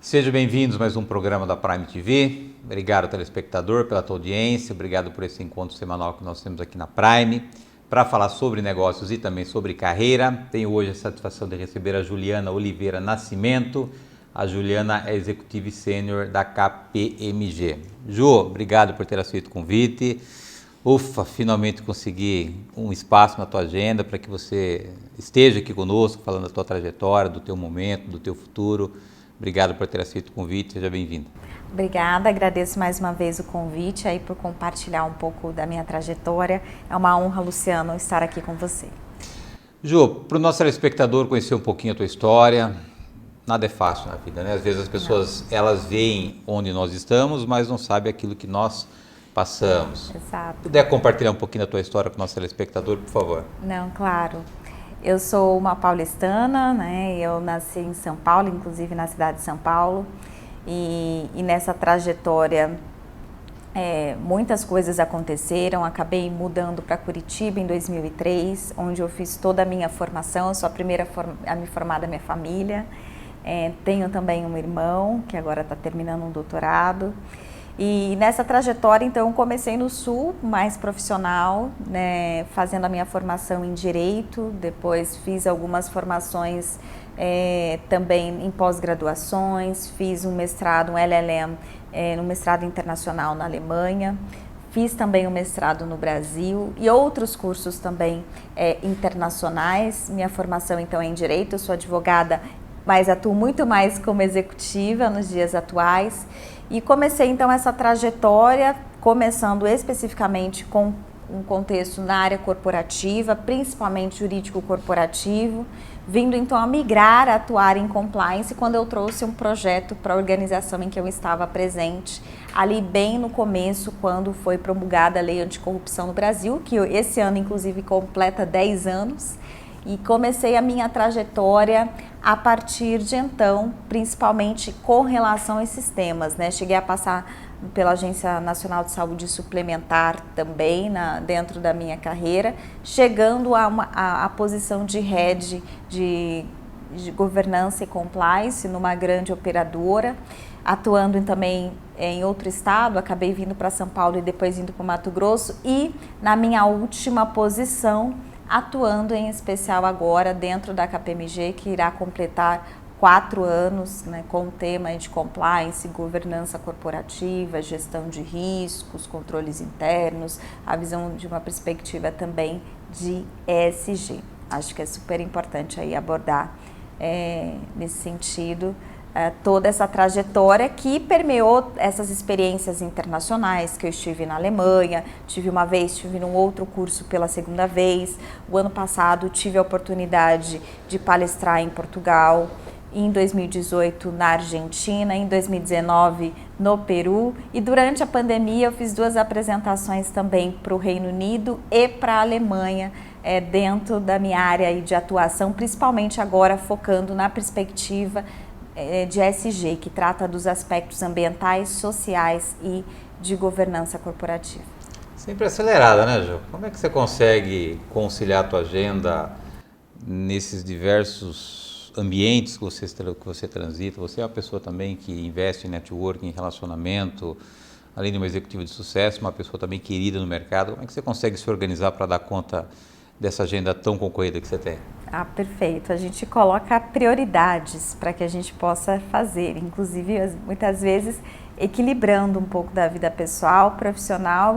Sejam bem-vindos a mais um programa da Prime TV. Obrigado, telespectador, pela tua audiência. Obrigado por esse encontro semanal que nós temos aqui na Prime para falar sobre negócios e também sobre carreira. Tenho hoje a satisfação de receber a Juliana Oliveira Nascimento. A Juliana é executiva sênior da KPMG. Ju, obrigado por ter aceito o convite. Ufa, finalmente consegui um espaço na tua agenda para que você esteja aqui conosco, falando da tua trajetória, do teu momento, do teu futuro. Obrigado por ter aceito o convite, seja bem-vinda. Obrigada, agradeço mais uma vez o convite aí por compartilhar um pouco da minha trajetória. É uma honra, Luciano, estar aqui com você. Ju, para o nosso telespectador conhecer um pouquinho a tua história, nada é fácil na vida, né? Às vezes as pessoas, elas veem onde nós estamos, mas não sabem aquilo que nós passamos. Exato. Puder compartilhar um pouquinho da tua história com o nosso telespectador, por favor? Não, claro. Eu sou uma paulistana, né? Eu nasci em São Paulo, inclusive na cidade de São Paulo, e nessa trajetória muitas coisas aconteceram. Acabei mudando para Curitiba em 2003, onde eu fiz toda a minha formação. Eu sou a primeira a me formar da minha família. Tenho também um irmão que agora está terminando um doutorado. E nessa trajetória, então, eu comecei no Sul, mais profissional, né, fazendo a minha formação em Direito, depois fiz algumas formações também em pós-graduações, fiz um mestrado, um LLM, no mestrado internacional na Alemanha, fiz também um mestrado no Brasil e outros cursos também internacionais. Minha formação, então, é em Direito, eu sou advogada, mas atuo muito mais como executiva nos dias atuais. E comecei então essa trajetória, começando especificamente com um contexto na área corporativa, principalmente jurídico corporativo, vindo então a migrar, a atuar em compliance quando eu trouxe um projeto para a organização em que eu estava presente, ali bem no começo, quando foi promulgada a Lei Anticorrupção no Brasil, que esse ano inclusive completa 10 anos. E comecei a minha trajetória a partir de então, principalmente com relação a esses temas, né? Cheguei a passar pela Agência Nacional de Saúde Suplementar também dentro da minha carreira, chegando a posição de head de governança e compliance numa grande operadora, atuando também em outro estado. Acabei vindo para São Paulo e depois indo para o Mato Grosso, e na minha última posição, atuando em especial agora dentro da KPMG, que irá completar 4 anos, né, com o tema de compliance, governança corporativa, gestão de riscos, controles internos, a visão de uma perspectiva também de ESG. Acho que é super importante aí abordar nesse sentido toda essa trajetória que permeou essas experiências internacionais, que eu estive na Alemanha, estive num outro curso pela segunda vez. O ano passado tive a oportunidade de palestrar em Portugal, em 2018 na Argentina, em 2019 no Peru, e durante a pandemia eu fiz 2 apresentações também para o Reino Unido e para a Alemanha, dentro da minha área de atuação, principalmente agora focando na perspectiva de ESG, que trata dos aspectos ambientais, sociais e de governança corporativa. Sempre acelerada, né, Ju? Como é que você consegue conciliar a tua agenda nesses diversos ambientes que você transita? Você é uma pessoa também que investe em networking, em relacionamento, além de uma executiva de sucesso, uma pessoa também querida no mercado. Como é que você consegue se organizar para dar conta dessa agenda tão concorrida que você tem? Perfeito. A gente coloca prioridades para que a gente possa fazer, inclusive muitas vezes equilibrando um pouco da vida pessoal, profissional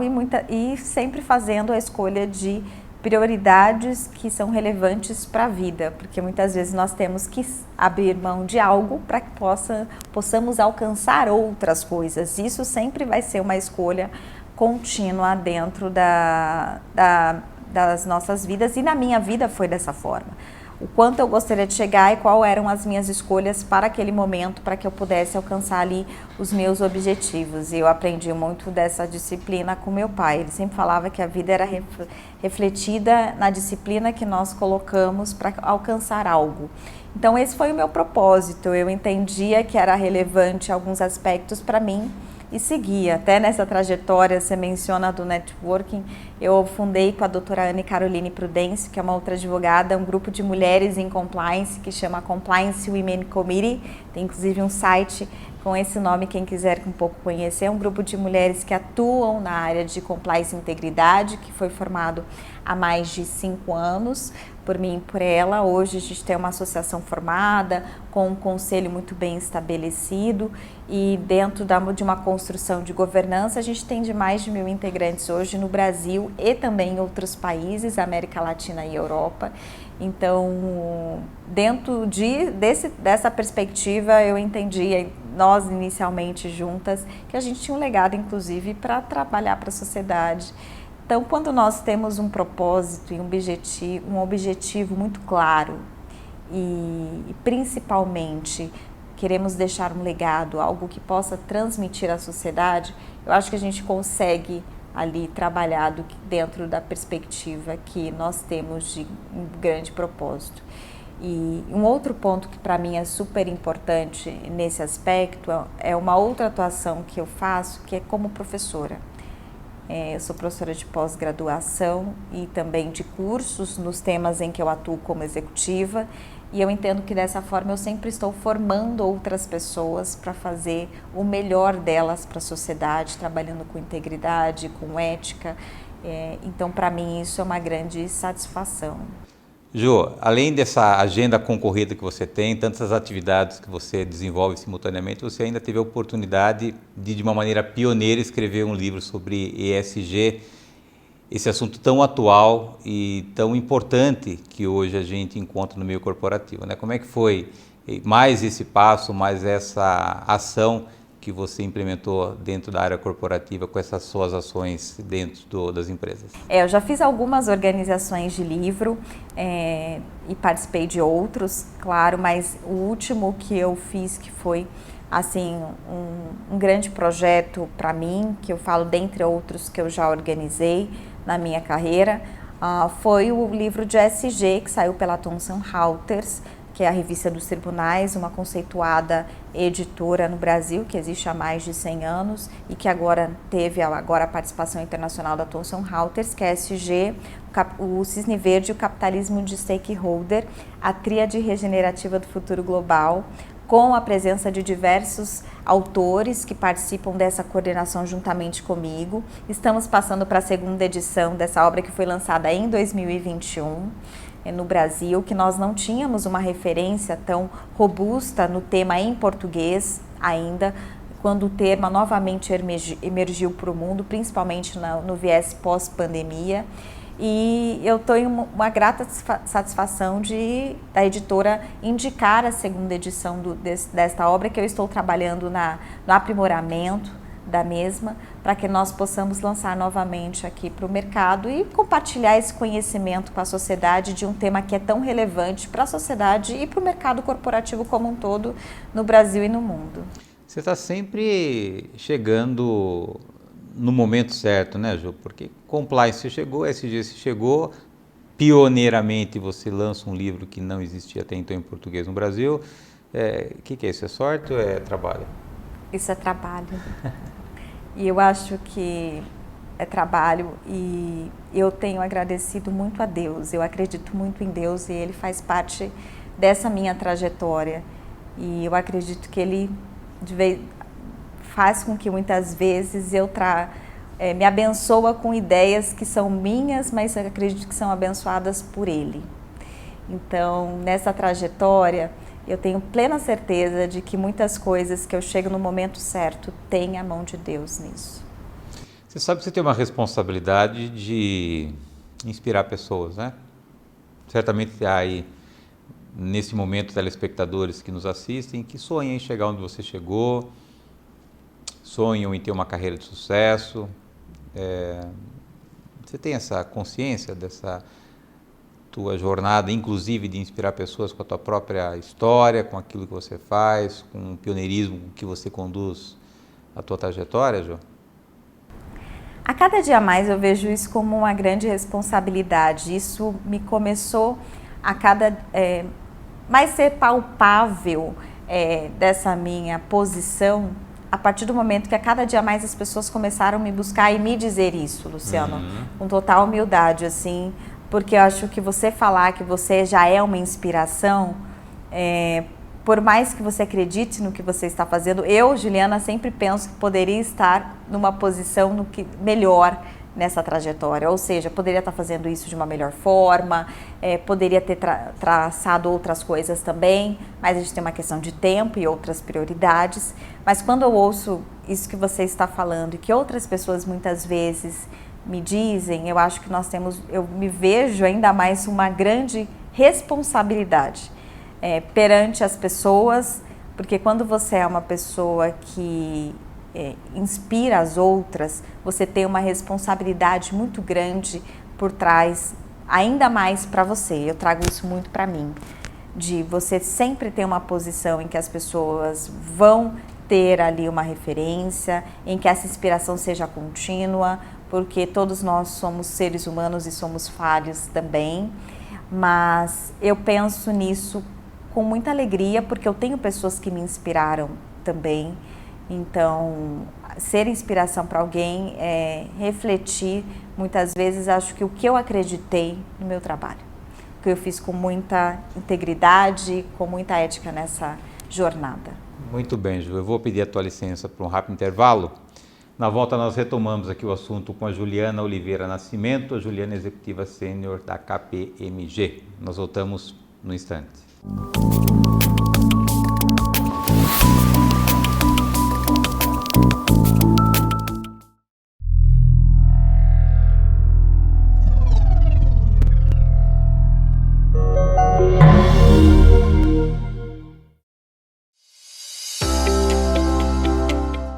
e sempre fazendo a escolha de prioridades que são relevantes para a vida, porque muitas vezes nós temos que abrir mão de algo para que possamos alcançar outras coisas. Isso sempre vai ser uma escolha contínua dentro das nossas vidas, e na minha vida foi dessa forma. O quanto eu gostaria de chegar e quais eram as minhas escolhas para aquele momento, para que eu pudesse alcançar ali os meus objetivos. E eu aprendi muito dessa disciplina com meu pai. Ele sempre falava que a vida era refletida na disciplina que nós colocamos para alcançar algo. Então esse foi o meu propósito. Eu entendia que era relevante alguns aspectos para mim e segui. Até nessa trajetória, você menciona do networking, eu fundei com a doutora Anne Caroline Prudence, que é uma outra advogada, um grupo de mulheres em compliance que chama Compliance Women Committee. Tem inclusive um site com esse nome, quem quiser um pouco conhecer. É um grupo de mulheres que atuam na área de compliance e integridade, que foi formado há mais de 5 anos, por mim e por ela. Hoje a gente tem uma associação formada, com um conselho muito bem estabelecido, e dentro de uma construção de governança, a gente tem de mais de 1.000 integrantes hoje no Brasil e também em outros países, América Latina e Europa. Então, dentro dessa perspectiva, eu entendi, nós inicialmente juntas, que a gente tinha um legado, inclusive, para trabalhar para a sociedade. Então, quando nós temos um propósito e um objetivo muito claro e principalmente queremos deixar um legado, algo que possa transmitir à sociedade, eu acho que a gente consegue ali trabalhar dentro da perspectiva que nós temos de um grande propósito. E um outro ponto que para mim é super importante nesse aspecto é uma outra atuação que eu faço, que é como professora. Eu sou professora de pós-graduação e também de cursos nos temas em que eu atuo como executiva, e eu entendo que dessa forma eu sempre estou formando outras pessoas para fazer o melhor delas para a sociedade, trabalhando com integridade, com ética. Então, para mim, isso é uma grande satisfação. Jo, além dessa agenda concorrida que você tem, tantas atividades que você desenvolve simultaneamente, você ainda teve a oportunidade de uma maneira pioneira, escrever um livro sobre ESG, esse assunto tão atual e tão importante que hoje a gente encontra no meio corporativo, né? Como é que foi mais esse passo, mais essa ação que você implementou dentro da área corporativa com essas suas ações dentro das empresas? Eu já fiz algumas organizações de livro e participei de outros, claro, mas o último que eu fiz, que foi assim um grande projeto para mim, que eu falo dentre outros que eu já organizei na minha carreira, foi o livro de ESG, que saiu pela Thomson Reuters, que é a revista dos tribunais, uma conceituada editora no Brasil, que existe há mais de 100 anos e que agora teve a participação internacional da Thomson Reuters, que é ESG, o Cisne Verde e o Capitalismo de Stakeholder, a tríade regenerativa do futuro global, com a presença de diversos autores que participam dessa coordenação juntamente comigo. Estamos passando para a segunda edição dessa obra, que foi lançada em 2021 no Brasil, que nós não tínhamos uma referência tão robusta no tema em português ainda, quando o tema novamente emergiu para o mundo, principalmente no viés pós-pandemia. E eu tenho uma grata satisfação da editora indicar a segunda edição desta obra, que eu estou trabalhando no aprimoramento da mesma, para que nós possamos lançar novamente aqui para o mercado e compartilhar esse conhecimento com a sociedade de um tema que é tão relevante para a sociedade e para o mercado corporativo como um todo, no Brasil e no mundo. Você está sempre chegando no momento certo, né, Ju? Porque compliance chegou, SG chegou, pioneiramente você lança um livro que não existia até então em português no Brasil. O que é isso? É sorte ou é trabalho? Isso é trabalho. E eu acho que é trabalho, e eu tenho agradecido muito a Deus. Eu acredito muito em Deus e Ele faz parte dessa minha trajetória. E eu acredito que Ele faz com que muitas vezes me abençoa com ideias que são minhas, mas eu acredito que são abençoadas por Ele. Então, nessa trajetória, eu tenho plena certeza de que muitas coisas que eu chego no momento certo tem a mão de Deus nisso. Você sabe que você tem uma responsabilidade de inspirar pessoas, né? Certamente há aí, nesse momento, telespectadores que nos assistem, que sonham em chegar onde você chegou, sonham em ter uma carreira de sucesso. Você tem essa consciência dessa tua jornada, inclusive de inspirar pessoas com a tua própria história, com aquilo que você faz, com o pioneirismo que você conduz a tua trajetória, Jo? A cada dia mais eu vejo isso como uma grande responsabilidade. Isso me começou a mais ser palpável dessa minha posição a partir do momento que a cada dia mais as pessoas começaram a me buscar e me dizer isso, Luciano, com total humildade, assim, porque eu acho que você falar que você já é uma inspiração, por mais que você acredite no que você está fazendo, eu, Juliana, sempre penso que poderia estar numa posição melhor nessa trajetória, ou seja, poderia estar fazendo isso de uma melhor forma, poderia ter traçado outras coisas também, mas a gente tem uma questão de tempo e outras prioridades. Mas quando eu ouço isso que você está falando e que outras pessoas muitas vezes me dizem, eu acho que eu me vejo ainda mais uma grande responsabilidade perante as pessoas, porque quando você é uma pessoa que inspira as outras, você tem uma responsabilidade muito grande por trás, ainda mais para você. Eu trago isso muito para mim, de você sempre ter uma posição em que as pessoas vão ter ali uma referência, em que essa inspiração seja contínua, porque todos nós somos seres humanos e somos falhos também, mas eu penso nisso com muita alegria, porque eu tenho pessoas que me inspiraram também. Então, ser inspiração para alguém é refletir, muitas vezes, acho que o que eu acreditei no meu trabalho, que eu fiz com muita integridade, com muita ética nessa jornada. Muito bem, Ju. Eu vou pedir a tua licença para um rápido intervalo. Na volta nós retomamos aqui o assunto com a Juliana Oliveira Nascimento, a Juliana Executiva Sênior da KPMG. Nós voltamos no instante.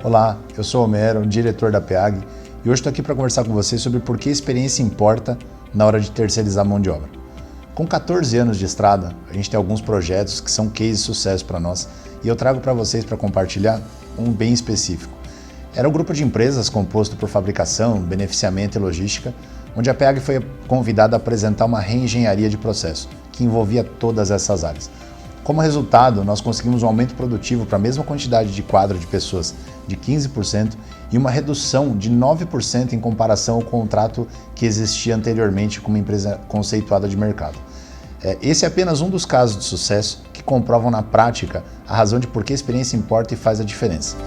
Olá, eu sou o Homero, diretor da PEAG, e hoje estou aqui para conversar com vocês sobre por que a experiência importa na hora de terceirizar a mão de obra. Com 14 anos de estrada, a gente tem alguns projetos que são case de sucesso para nós, e eu trago para vocês para compartilhar um bem específico. Era um grupo de empresas composto por fabricação, beneficiamento e logística, onde a PEAG foi convidada a apresentar uma reengenharia de processo, que envolvia todas essas áreas. Como resultado, nós conseguimos um aumento produtivo para a mesma quantidade de quadro de pessoas de 15% e uma redução de 9% em comparação ao contrato que existia anteriormente com uma empresa conceituada de mercado. Esse é apenas um dos casos de sucesso que comprovam na prática a razão de por que a experiência importa e faz a diferença.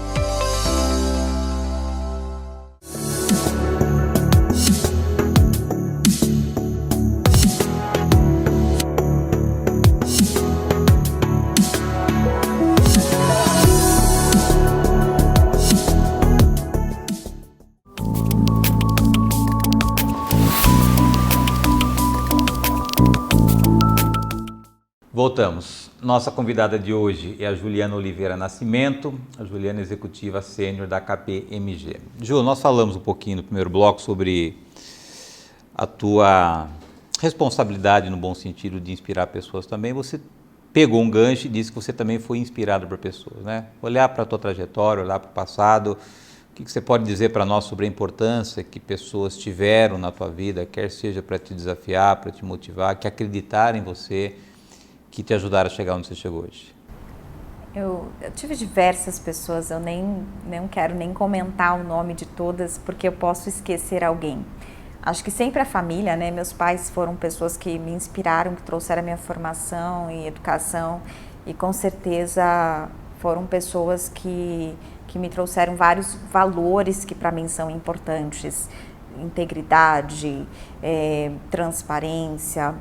Voltamos. Nossa convidada de hoje é a Juliana Oliveira Nascimento, a Juliana Executiva Sênior da KPMG. Ju, nós falamos um pouquinho no primeiro bloco sobre a tua responsabilidade, no bom sentido, de inspirar pessoas também. Você pegou um gancho e disse que você também foi inspirado por pessoas, né? Olhar para a tua trajetória, olhar para o passado. O que você pode dizer para nós sobre a importância que pessoas tiveram na tua vida, quer seja para te desafiar, para te motivar, que acreditaram em você, que te ajudaram a chegar onde você chegou hoje? Eu tive diversas pessoas, eu não quero nem comentar o nome de todas, porque eu posso esquecer alguém. Acho que sempre a família, né? Meus pais foram pessoas que me inspiraram, que trouxeram a minha formação e educação, e com certeza foram pessoas que me trouxeram vários valores que para mim são importantes: integridade, transparência,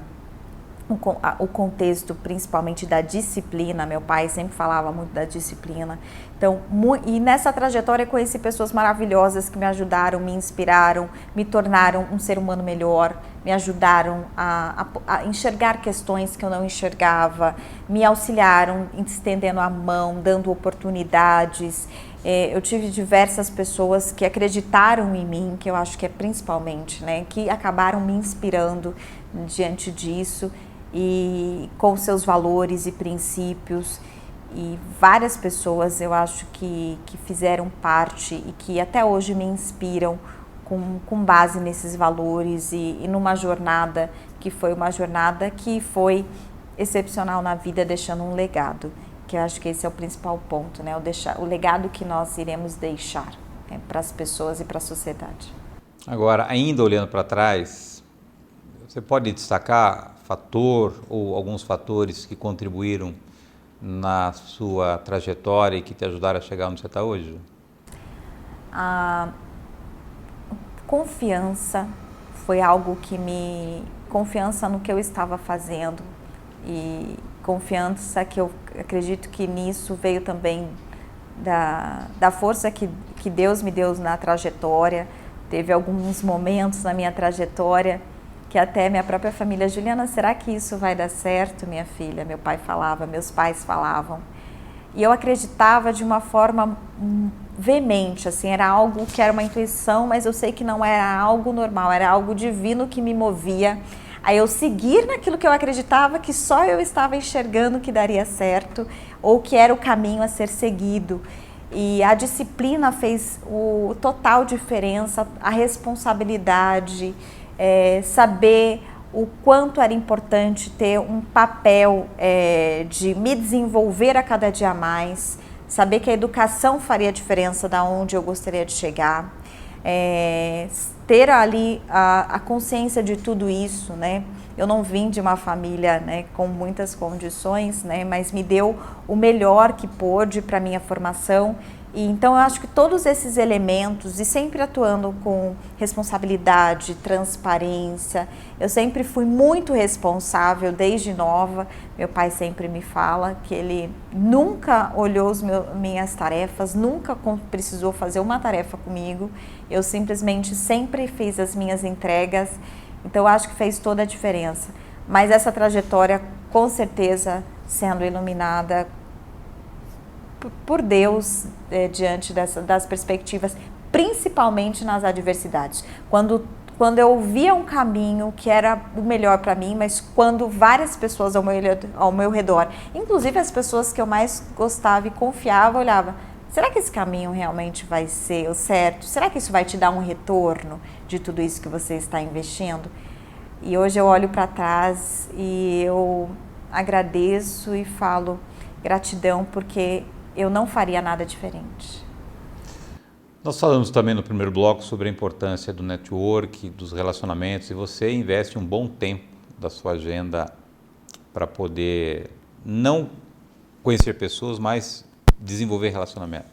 o contexto principalmente da disciplina. Meu pai sempre falava muito da disciplina. Então, e nessa trajetória eu conheci pessoas maravilhosas que me ajudaram, me inspiraram, me tornaram um ser humano melhor, me ajudaram a enxergar questões que eu não enxergava, me auxiliaram estendendo a mão, dando oportunidades. Eu tive diversas pessoas que acreditaram em mim, que eu acho que é principalmente, né, que acabaram me inspirando diante disso, e com seus valores e princípios, e várias pessoas eu acho que fizeram parte e que até hoje me inspiram com base nesses valores e numa jornada que foi excepcional na vida, deixando um legado. que eu acho que esse é o principal ponto, né? O legado que nós iremos deixar, né, para as pessoas e para a sociedade. Agora, ainda olhando para trás, você pode destacar fator ou alguns fatores que contribuíram na sua trajetória e que te ajudaram a chegar onde você está hoje? A confiança foi algo confiança no que eu estava fazendo e confiança que eu acredito que nisso veio também da força que Deus me deu na trajetória. Teve alguns momentos na minha trajetória que até minha própria família, Juliana, será que isso vai dar certo, minha filha? Meu pai falava, meus pais falavam. E eu acreditava de uma forma veemente, assim, era algo que era uma intuição, mas eu sei que não era algo normal, era algo divino que me movia a eu seguir naquilo que eu acreditava que só eu estava enxergando que daria certo ou que era o caminho a ser seguido. E a disciplina fez o total diferença, a responsabilidade, saber o quanto era importante ter um papel de me desenvolver a cada dia mais, saber que a educação faria diferença da onde eu gostaria de chegar, ter ali a consciência de tudo isso, né? Eu não vim de uma família, né, com muitas condições, né, mas me deu o melhor que pôde para a minha formação. E então eu acho que todos esses elementos, e sempre atuando com responsabilidade, transparência, eu sempre fui muito responsável desde nova. Meu pai sempre me fala que ele nunca olhou minhas tarefas, nunca precisou fazer uma tarefa comigo, eu simplesmente sempre fiz as minhas entregas, então eu acho que fez toda a diferença. Mas essa trajetória, com certeza, sendo iluminada por Deus, diante das perspectivas, principalmente nas adversidades. Quando eu via um caminho que era o melhor para mim, mas quando várias pessoas ao meu redor, inclusive as pessoas que eu mais gostava e confiava, olhava, será que esse caminho realmente vai ser o certo? Será que isso vai te dar um retorno de tudo isso que você está investindo? E hoje eu olho para trás e eu agradeço e falo gratidão, porque eu não faria nada diferente. Nós falamos também no primeiro bloco sobre a importância do network, dos relacionamentos, e você investe um bom tempo da sua agenda para poder não conhecer pessoas, mas desenvolver relacionamento.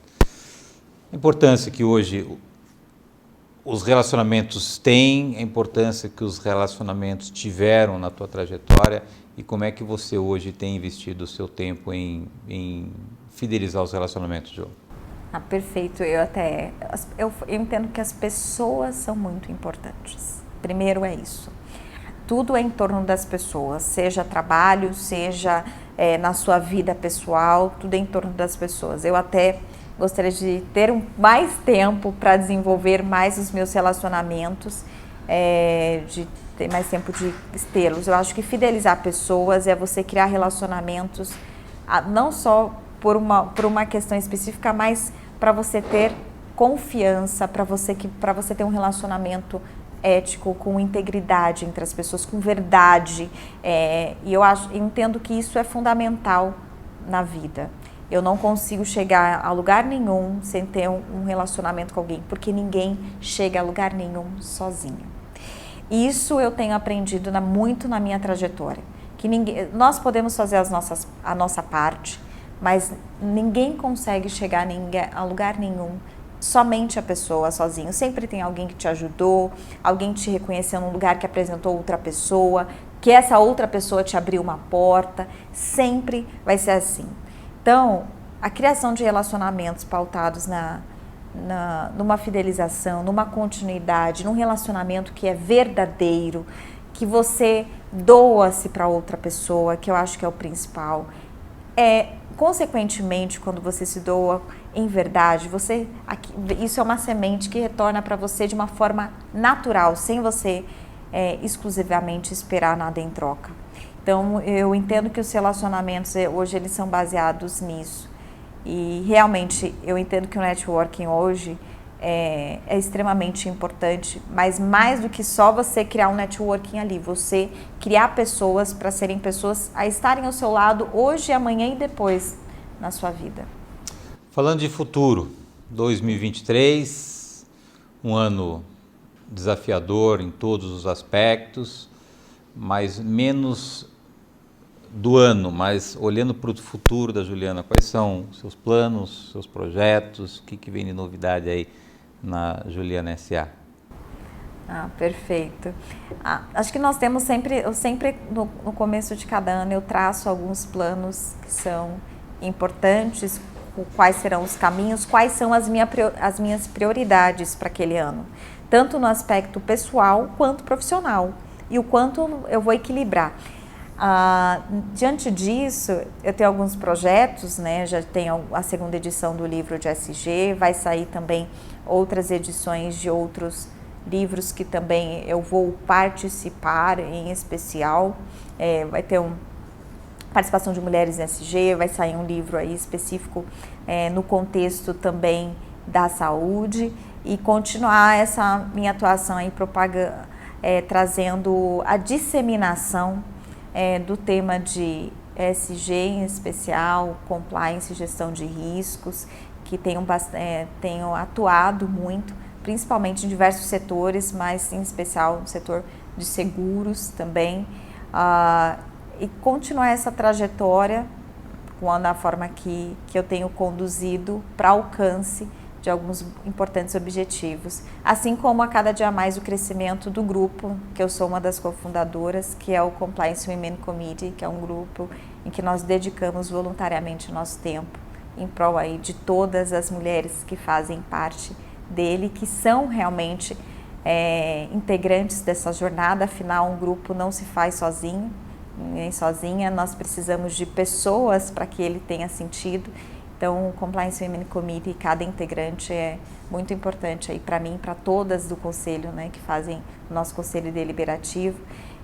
A importância que hoje os relacionamentos têm, a importância que os relacionamentos tiveram na tua trajetória e como é que você hoje tem investido o seu tempo em fidelizar os relacionamentos, Jo? Perfeito. Eu entendo que as pessoas são muito importantes. Primeiro é isso. Tudo é em torno das pessoas, seja trabalho, seja na sua vida pessoal, tudo é em torno das pessoas. Eu até gostaria de ter mais tempo para desenvolver mais os meus relacionamentos, de ter mais tempo de tê-los. Eu acho que fidelizar pessoas é você criar relacionamentos, não só por uma questão específica, mas para você ter confiança, para você ter um relacionamento ético, com integridade entre as pessoas, com verdade. E eu entendo que isso é fundamental na vida. Eu não consigo chegar a lugar nenhum sem ter um relacionamento com alguém, porque ninguém chega a lugar nenhum sozinho. Isso eu tenho aprendido muito na minha trajetória, que nós podemos fazer a nossa parte, mas ninguém consegue chegar a lugar nenhum, somente a pessoa sozinho. Sempre tem alguém que te ajudou, alguém te reconheceu num lugar que apresentou outra pessoa, que essa outra pessoa te abriu uma porta, sempre vai ser assim. Então, a criação de relacionamentos pautados numa fidelização, numa continuidade, num relacionamento que é verdadeiro, que você doa-se para outra pessoa, que eu acho que é o principal. Consequentemente, quando você se doa em verdade, isso é uma semente que retorna para você de uma forma natural, sem você exclusivamente esperar nada em troca. Então, eu entendo que os relacionamentos hoje eles são baseados nisso. E realmente eu entendo que o networking hoje é extremamente importante, mas mais do que só você criar um networking ali, você criar pessoas para serem pessoas a estarem ao seu lado hoje, amanhã e depois na sua vida. Falando de futuro, 2023, um ano desafiador em todos os aspectos, mas menos do ano, mas olhando para o futuro da Juliana, quais são os seus planos, seus projetos, o que vem de novidade aí na Juliana S.A.? Perfeito. Acho que nós temos sempre no começo de cada ano eu traço alguns planos que são importantes, quais serão os caminhos, quais são as minhas prioridades para aquele ano, tanto no aspecto pessoal quanto profissional, e o quanto eu vou equilibrar. Diante disso, eu tenho alguns projetos, né? Já tenho a segunda edição do livro de SG, vai sair também outras edições de outros livros que também eu vou participar, em especial, vai ter participação de mulheres em SG, vai sair um livro aí específico no contexto também da saúde, e continuar essa minha atuação aí trazendo a disseminação do tema de ESG em especial, compliance e gestão de riscos, que tenho atuado muito, principalmente em diversos setores, mas em especial no setor de seguros também, e continuar essa trajetória da forma que eu tenho conduzido para alcance de alguns importantes objetivos, assim como a cada dia mais o crescimento do grupo, que eu sou uma das cofundadoras, que é o Compliance Women Committee, que é um grupo em que nós dedicamos voluntariamente o nosso tempo em prol aí de todas as mulheres que fazem parte dele, que são realmente integrantes dessa jornada. Afinal, um grupo não se faz sozinho, nem sozinha, nós precisamos de pessoas para que ele tenha sentido. Então, o Compliance Women Committee, cada integrante é muito importante aí para mim, para todas do conselho, né, que fazem o nosso conselho deliberativo.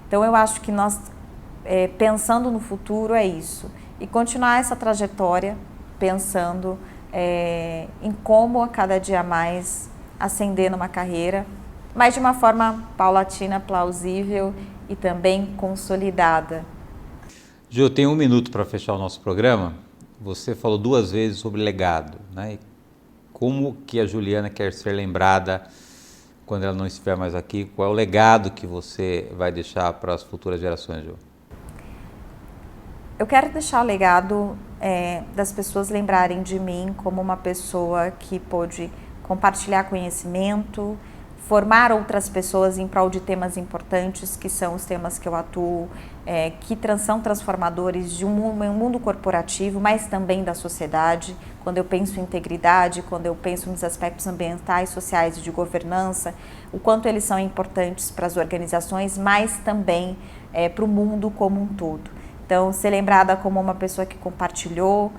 Então, eu acho que nós, pensando no futuro, é isso. E continuar essa trajetória, pensando em como a cada dia mais ascender numa carreira, mas de uma forma paulatina, plausível e também consolidada. Ju, eu tenho 1 minuto para fechar o nosso programa. Você falou 2 vezes sobre legado, né? E como que a Juliana quer ser lembrada quando ela não estiver mais aqui? Qual é o legado que você vai deixar para as futuras gerações, Ju? Eu quero deixar o legado das pessoas lembrarem de mim como uma pessoa que pôde compartilhar conhecimento, formar outras pessoas em prol de temas importantes, que são os temas que eu atuo, que são transformadores de um mundo corporativo, mas também da sociedade. Quando eu penso em integridade, quando eu penso nos aspectos ambientais, sociais e de governança, o quanto eles são importantes para as organizações, mas também para o mundo como um todo. Então, ser lembrada como uma pessoa que compartilhou,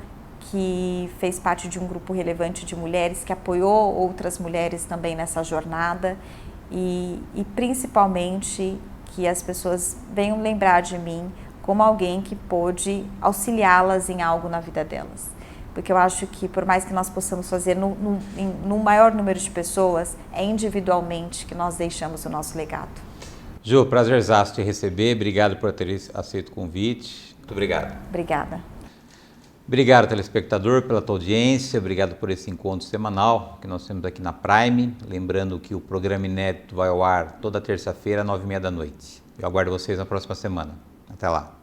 que fez parte de um grupo relevante de mulheres, que apoiou outras mulheres também nessa jornada, e principalmente que as pessoas venham lembrar de mim como alguém que pôde auxiliá-las em algo na vida delas. Porque eu acho que, por mais que nós possamos fazer no maior número de pessoas, é individualmente que nós deixamos o nosso legado. Ju, prazerzaço te receber, obrigado por ter aceito o convite. Muito obrigado. Obrigada. Obrigado, telespectador, pela tua audiência, obrigado por esse encontro semanal que nós temos aqui na Prime. Lembrando que o programa inédito vai ao ar toda terça-feira, às 9h30 da noite. Eu aguardo vocês na próxima semana. Até lá.